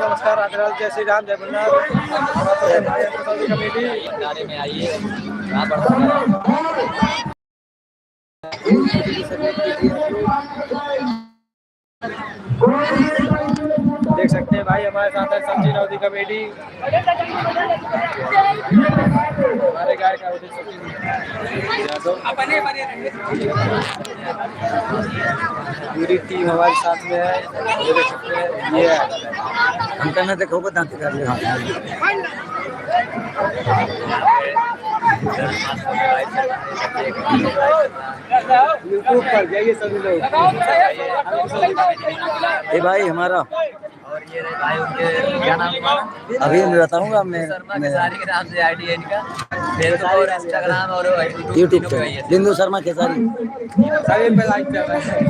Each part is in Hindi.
नमस्कार, राधे जय श्री राम, जय भोलेनाथ। कमेटी में आइए, देख सकते हैं भाई हमारे साथ है सब्जी नौदी कमेटी, हमारे गाय का पूरी टीम हमारे साथ में है। ये देख सकते हैं, ये हम करना देखो बता कर ले यूट्यूब पर जाइए सभी लोग। ये भाई हमारा और ये भाई उनके क्या नाम अभी मैं बताऊंगा। मैं खेसारी के नाम से आईडी है इनका, फेसबुक और इंस्टाग्राम और यूट्यूब पे बिंदु शर्मा खेसारी सभी पे लाइक कर रहे हैं।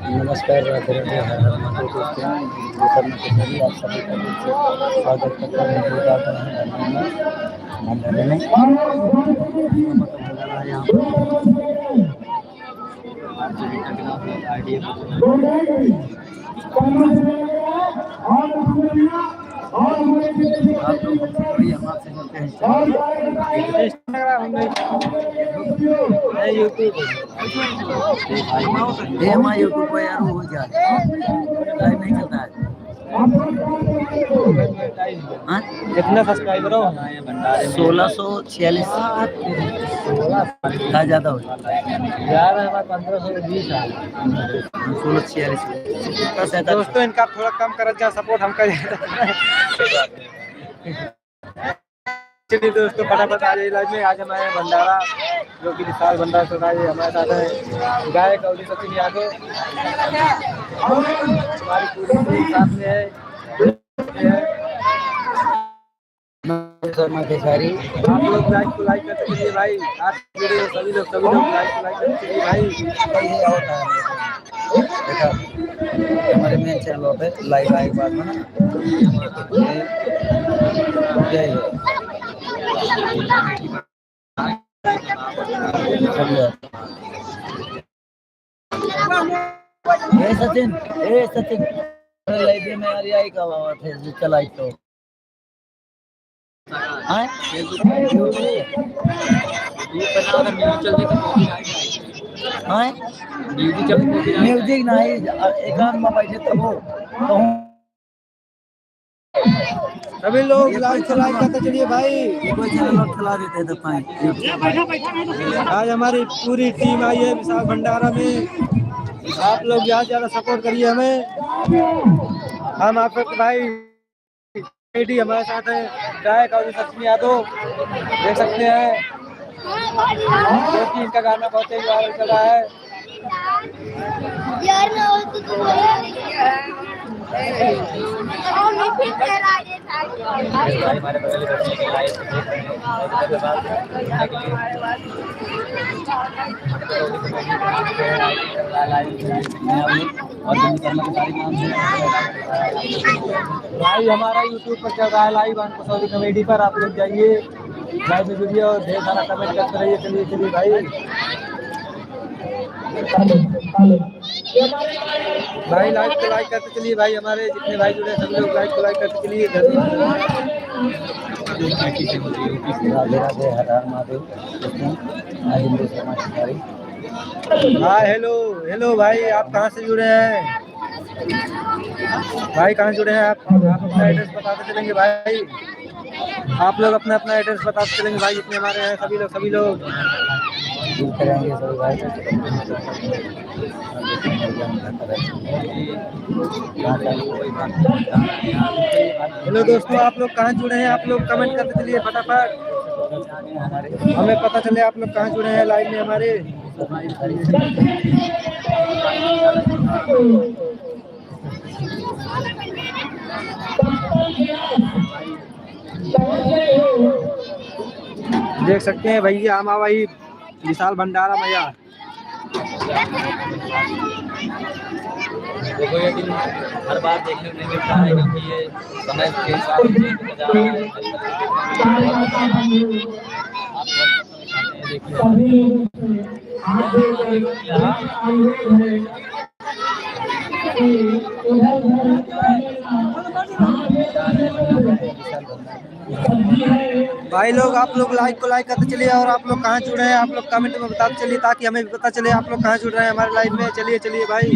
नमस्कार, राधे राधे, हर हर महादेव दोस्तों। आप सभी का स्वागत करते हैं। यूट्यूब पर यार हो जाए लाइव नहीं चलता है। कितना सब्सक्राइबर हो? 1646 ज्यादा हो यार, हमारे 1520 है। 1646 दोस्तों, इनका थोड़ा कम कर जा सपोर्ट हम कर। चलिए दोस्तों, फटाफट आ जाइए लाइव में। आज हमारे भंडारा जो कि विशाल भंडारा चल रहा है, हमारे साथ है गाय कौली सचिन यादव, हमारी पूरी टीम साथ में है। खेसारी आप लोग लाइक को लाइक करते चलिए भाई। आज वीडियो सभी लोग लाइक को लाइक करते चलिए भाई। हमारे मेन चैनल पे लाइव आए बाद में सचिन लाइब्रेरी में आई का बात है चलाई तो म्यूजिक नहीं एकांत में बैठे तब सभी लोग लाइक करते चलिए भाई। कोई चैनल खिला देते थे पाए। आज हमारी पूरी टीम आई है विशाल भंडारा में। आप लोग ज्यादा सपोर्ट करिए हमें। हम आप भाई हमारे साथ है गायक और सचिन यादव, देख सकते हैं, जो कि इनका गाना बहुत ही वायरल चल रहा है। हमारे बगल में भाई हमारा यूट्यूब पर चल रहा है लाइव कौली कमेटी पर। आप लोग जाइए लाइव में वीडियो और ढेर सारा कमेंट करते रहिए। चलिए भाई भाई लाइक को लाइक करते चलिए भाई। हमारे जितने भाई जुड़े सब लोग लाइक को लाइक करते चलिए। राधे राधे, हर हर महादेव। हाँ हेलो भाई, आप कहाँ से जुड़े हैं भाई? कहाँ जुड़े हैं आप अपना एड्रेस बताते चलेंगे भाई। आप लोग अपना एड्रेस बताते चलेंगे भाई। जितने हमारे हैं सभी लोग करेंगे सभी भाई। हेलो दोस्तों, आप लोग कहाँ जुड़े हैं? आप लोग कमेंट करते चलिए फटाफट, हमें पता चले आप लोग कहाँ जुड़े हैं लाइव में हमारे। देख सकते हैं भैया हम भाई विशाल भंडारा भैया। देखो ये दिन हर बार देखने को नहीं मिलता है क्योंकि ये समय के हिसाब से चेंज हो जा रहा है। भाई लोग आप लोग लाइक करते चलिए और आप लोग कहाँ जुड़े हैं आप लोग कमेंट में बताते चलिए ताकि हमें भी पता चले आप लोग कहाँ जुड़ रहे हैं हमारे लाइव में। चलिए चलिए भाई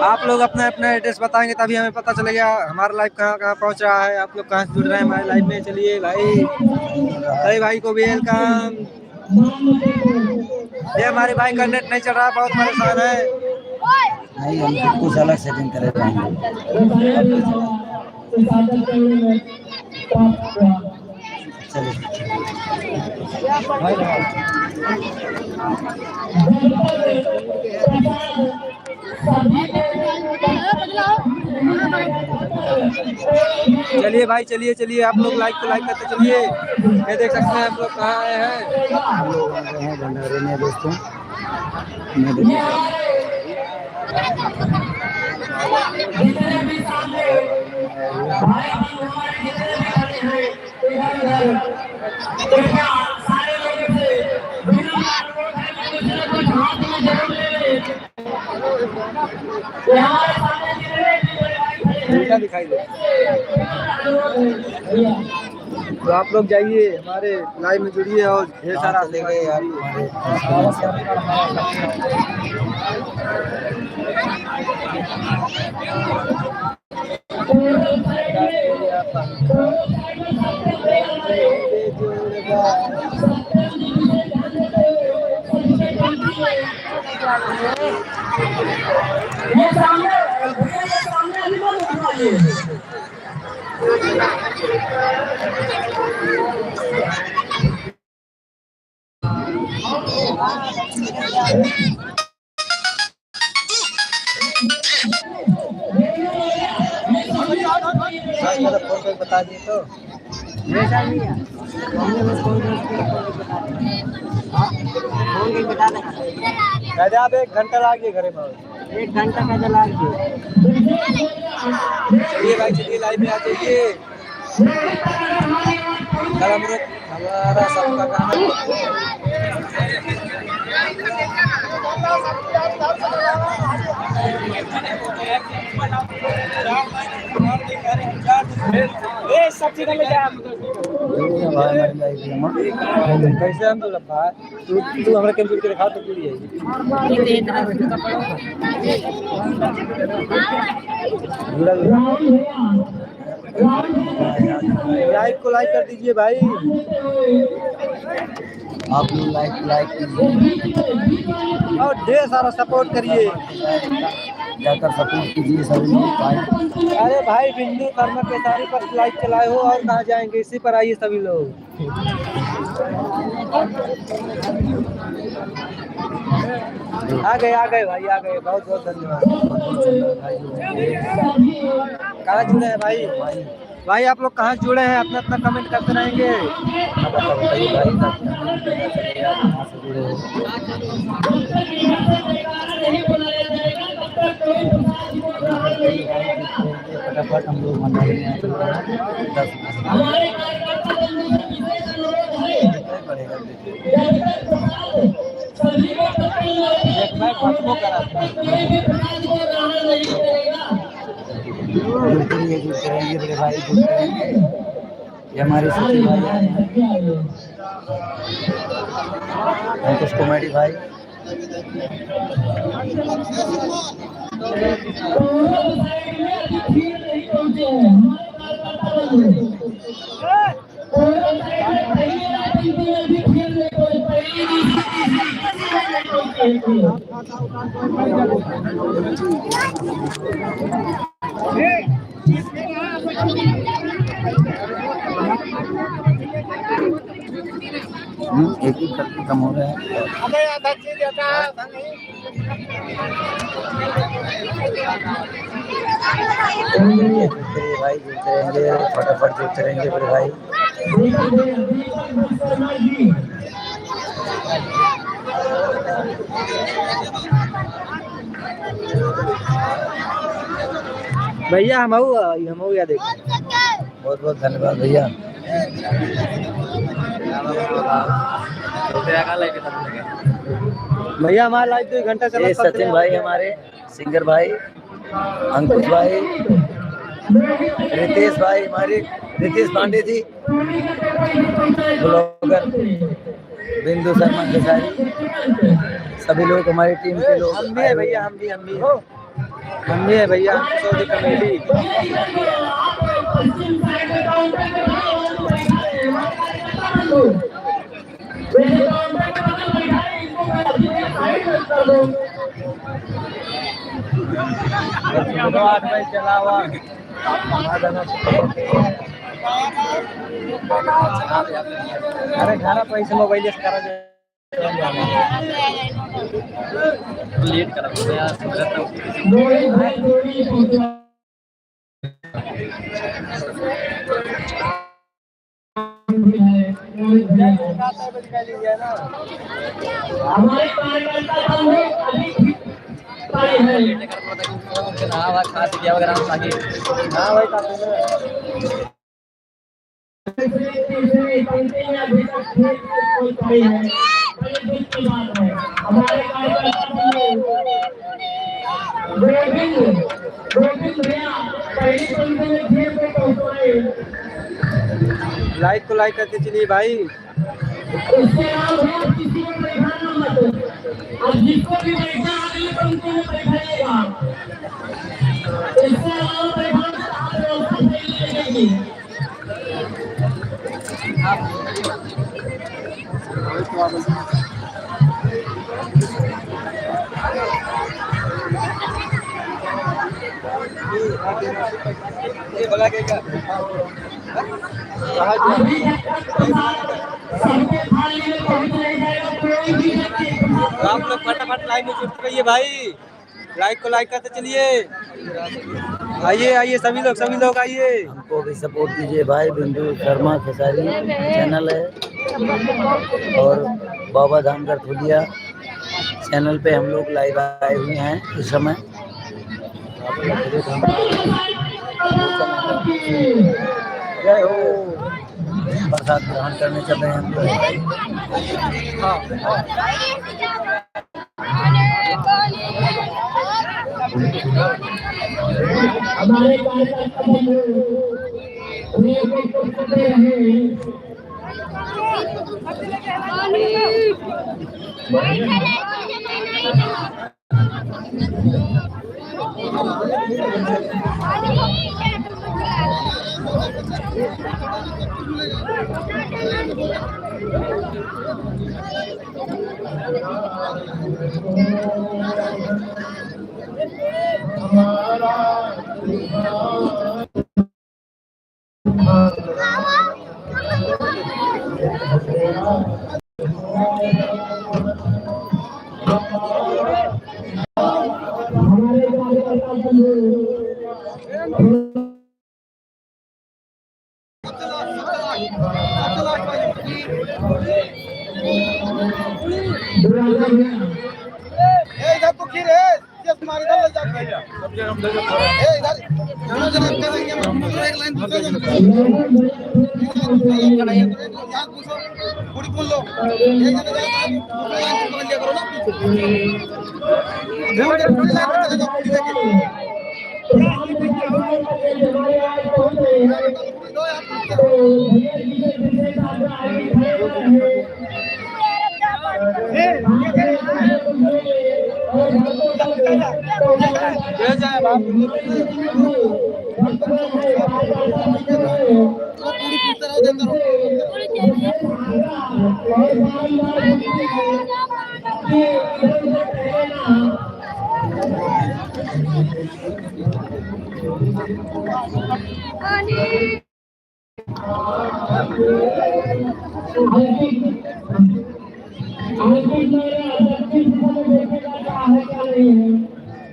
आप लोग अपना अपना एड्रेस बताएंगे तभी हमें पता चलेगा हमारा लाइव कहाँ कहाँ पहुँच रहा है। आप लोग कहाँ से जुड़ रहे हैं हमारे लाइव में। चलिए भाई भाई को भी वेलकम। ये हमारे भाई का नेट नहीं चल रहा बहुत परेशान है। नहीं हम कुछ अलग सेटिंग करे पाएंगे। चलिए भाई चलिए चलिए आप लोग लाइक करते चलिए। ये देख सकते हैं आप लोग कहाँ आए हैं। हम लोग आ गए हैं भंडारे में दोस्तों। दिखाई दे तो आप लोग जाइए हमारे लाइव में जुड़िए और ढेर सारा ले गए यार। बता दिए तो आप 1 घंटा लागिए घरे में 1 घंटा का लागिए। चलिए भाई चलिए लाइव में आ जाइए। हमारा सबका गाना कैसे हम तू हमारे कंप्यूटर के दिखा तो पूरी है लाइक को लाइक कर दीजिए भाई। आप लोग लाइक कीजिए और ढेर सारा सपोर्ट करिए। जाकर सपोर्ट कीजिए सभी लोग। अरे भाई बिंदु कर्मा केसारी पर लाइक चलाए हो और कहाँ जाएंगे इसी पर आइए सभी लोग। आ गए भाई आ गए। बहुत बहुत धन्यवाद। कहाँ जुड़े हैं भाई भाई आप लोग कहाँ जुड़े हैं अपना अपना कमेंट करते रहेंगे। फटाफट हम लोग भंडारे में करेंगे भाई। ये हमारे सभी भाई हैं कुछ कॉमेडी भाई। एक ही करके कम हो रहा है। भाई जीतते रहेंगे, फटाफट जीतते रहेंगे मेरे भाई। भैया हम या देख। बहुत बहुत धन्यवाद भैया। भैया हमारा लाइव 2 घंटा चला। सचिन भाई हमारे सिंगर भाई, अंकुश भाई, रितेश भाई, हमारे रितेश पांडे जी, ब्लॉगर बिंदु शर्मा खेसारी, सभी लोग हमारी टीम के लोग। हम भी है भैया, हम भी है भैया, सऊदी कमेटी। चला हुआ अरे खाना पैसे मोबाइल करा लेट करा लाइक को लाइक करके चलिए भाई। जिसको भी बैठना अगले पंक्ति में बैठाइएगा। इसके अलावा ये भला क्या आप लोग फटाफट लाइन में जुट रहिए भाई, लाइक को लाइक करते चलिए। आइए सभी लोग आइए, हमको भी सपोर्ट कीजिए भाई। बिंदु शर्मा खेसारी चैनल है और बाबा धाम गरथुलिया चैनल पे हम लोग लाइव आए हुए हैं इस समय। जय हो। प्रसाद ग्रहण करने चल रहे हैं हम लोग। हमारे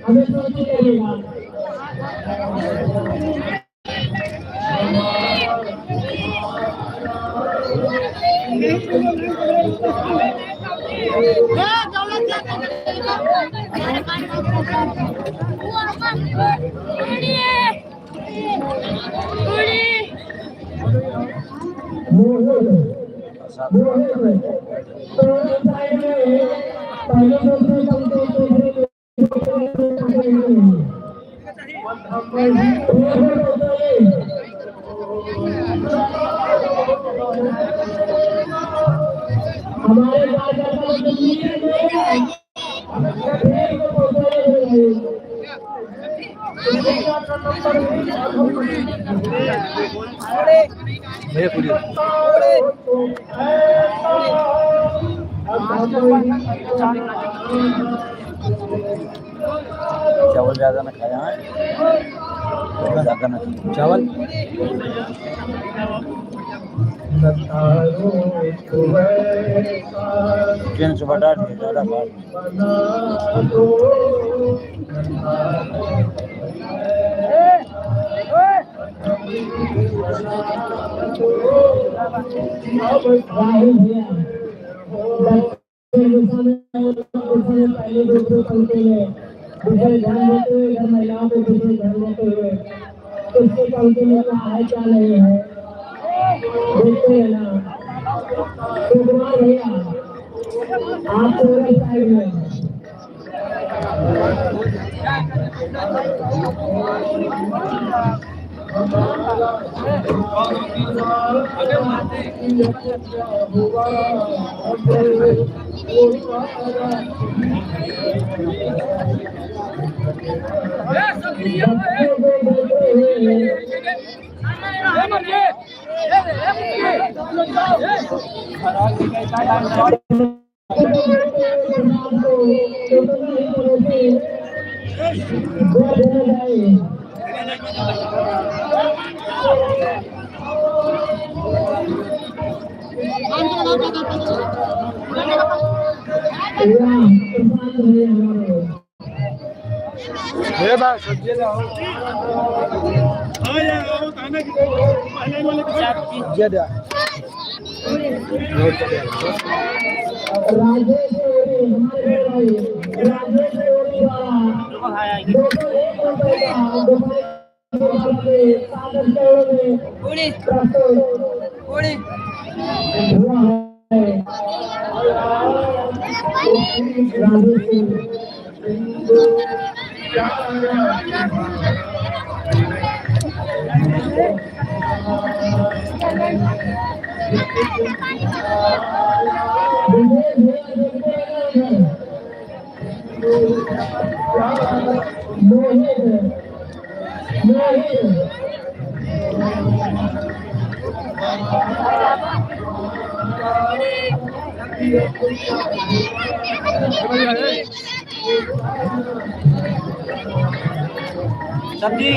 हमें सोचते रहेगा पहले दूसरे हमारे चावल ज्यादा ना खाया है, ज्यादा ना चावल चिकन से बटा ज्यादा खा पहले दूसरे पंक्ति में दूसरे ध्यान देते हुए इधर महिलाओं को दूसरे ध्यान देते हुए उसके पंक्ति में क्या है क्या नहीं है देखते हैं ना। तो कुमार भैया आप पूरे साइड में सब्जी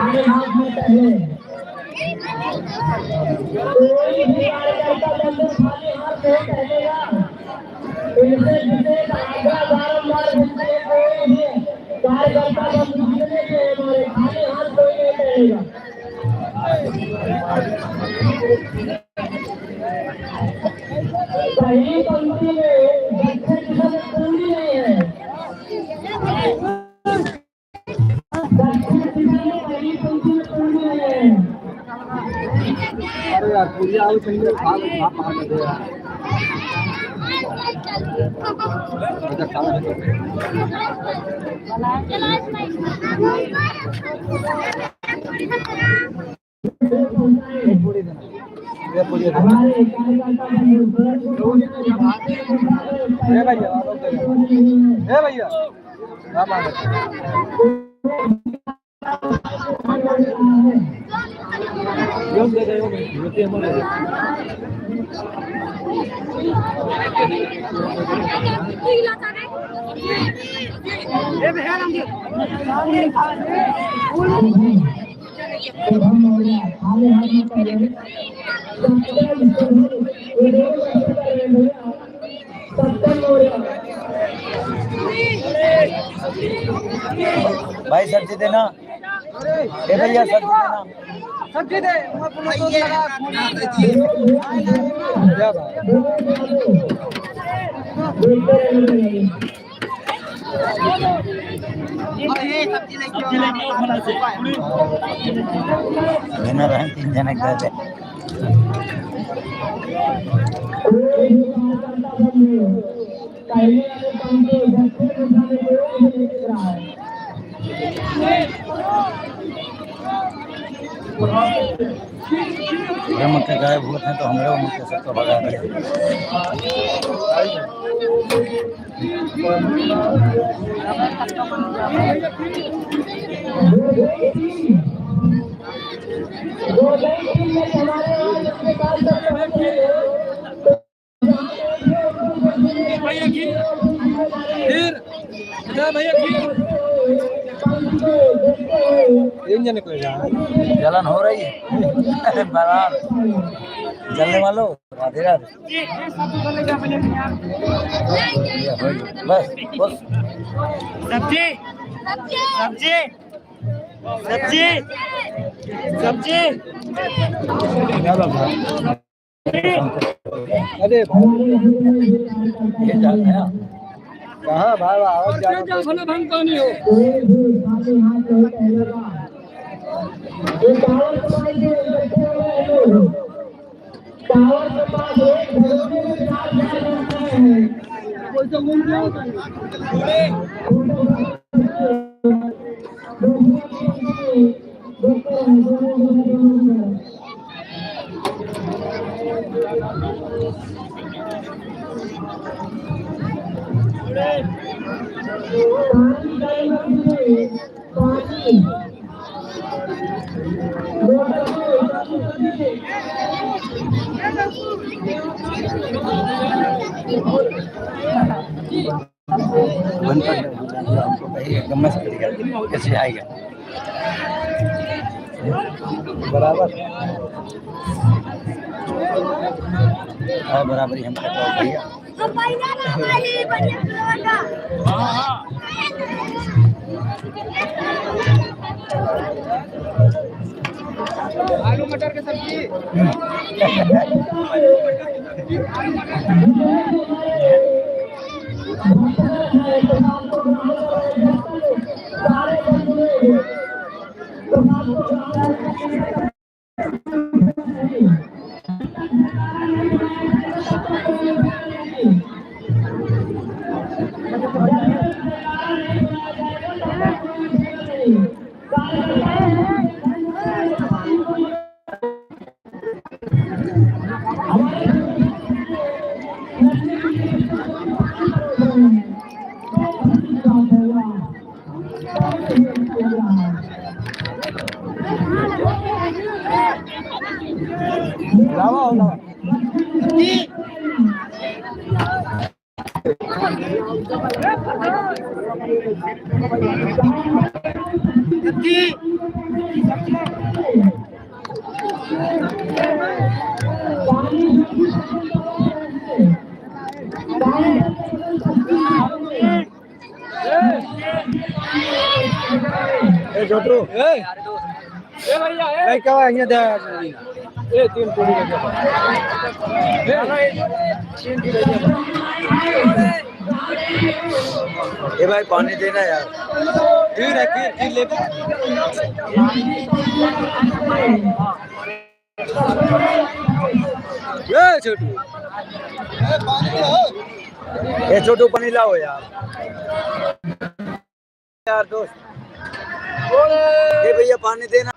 आगे हाथ में पहले कोई भी कार्यकर्ता बंदूक खाली हाथ नहीं पहनेगा। इनसे विशेष आज्ञा बारंबार मिलती है। कोई भी कार्यकर्ता बंदूक लेने के हमारे खाली हाथ कोई नहीं पहनेगा। पहली पंक्ति में बच्चे की सब पूरी नहीं है। अरे यार पूरी आलू चाहिए खा लो खा दे यार हमारे कार्यकर्ता भैया भाई सब्जी देना, ए भैया सब्जी देना, सब्जी दे क्या देना रहे 3 जने कर दे मुझे गायब हुए थे तो हम लोग मुझे सबको भगा रहे जलन हो रही है बराबर जलने वालों राधे राधे बस बस सब्जी सब्जी सब्जी सब्जी अरे ये जाते हैं कहाँ भाई आवाज भंग नहीं हो कैसे आएगा बराबर बराबर ही हम भैया आलू मटर की सब्जी छोटू भैया क्या यहाँ दे 3 पूरी ये भाई पानी देना यार खीर है खीर ले छोटू ये छोटू पानी लाओ यार दोस्त ये भैया पानी देना